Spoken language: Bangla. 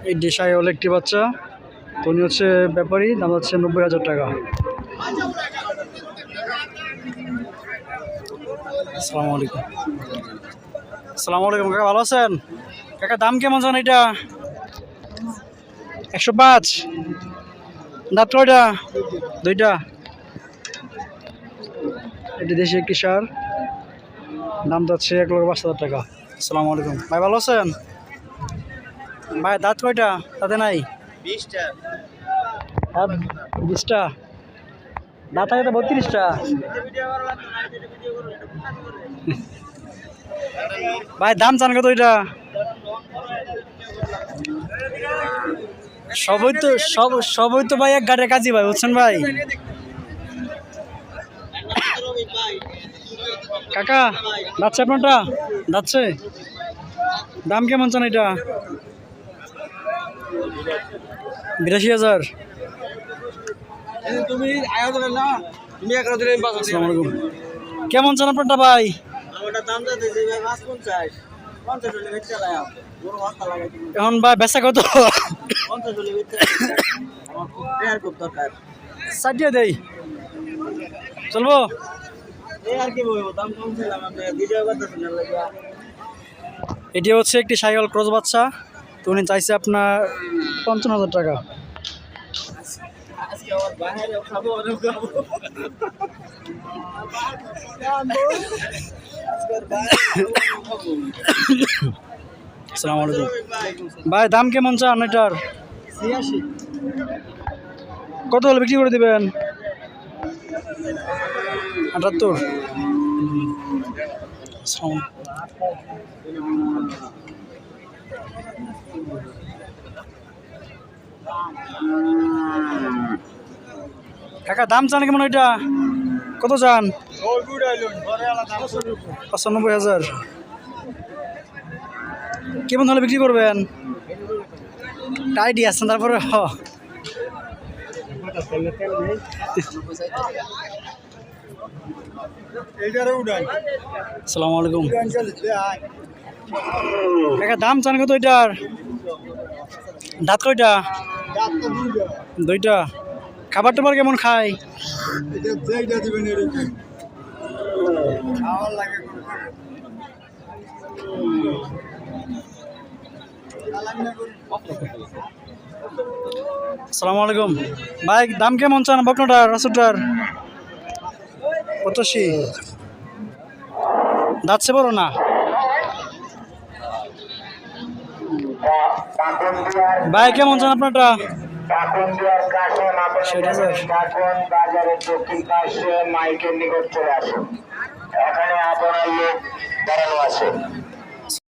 এই দেশাই হলো একটি বাচ্চা, তো উনি হচ্ছে ব্যাপারী, দাম হচ্ছে 90,000 টাকা। আসসালামু আলাইকুম। আসসালামু আলাইকুম কাকা, ভালো আছেন? কাকা দাম কেমন জান এটা? 105। দাঁত কয়টা? দুইটা। এটি দেশি একটি সার, দাম যাচ্ছে 1,05,000 টাকা। আসসালামু আলাইকুম ভাই, ভালো আছেন ভাই? দাঁত কয়টা? তাতে নাই 20টা। 20টা। দাঁত আছে তো 32টা। ভাই দাম জান কত এটা? সবই তো ভাই এক গাড়ির কাজই ভাই, বুঝছেন ভাই? কাকা যাচ্ছে আপনারটা? যাচ্ছে। দাম কেমন চান এটা? 82,000। কেমন চান আপনারটা ভাই? এখন ভাই বেচা কত? ষাটিয়ে দেই, চলবো? এটি হচ্ছে একটি সাইকেল ক্রস বাচ্চা, তো উনি চাইছে আপনার 55,000 টাকা। আসসালামু আলাইকুম ভাই, দাম কেমন চান এটার? 86। কত হলে বিক্রি করে দিবেন? 78। কাকা দাম চান কেমন ওইটা? কত চান? 95,000। কেমন হলে বিক্রি করবেন? টাইডি আছেন তারপরে? আসসালামু আলাইকুম কাকা, দাম চান কত এটার? দাঁত কয়টা? দুইটা। খাবার টাবার কেমন খায়? আসসালামু আলাইকুম ভাই, দাম কেমন চান বকনাটার রাসুটার? 85। দাঁতছে বড় না ভাই, কেমন চান আপনারটা? বাজারের দক্ষিণ পাশে মাইকের নিকট চলে আসুন, এখানে আপনার লোক দাঁড়ানো আছে।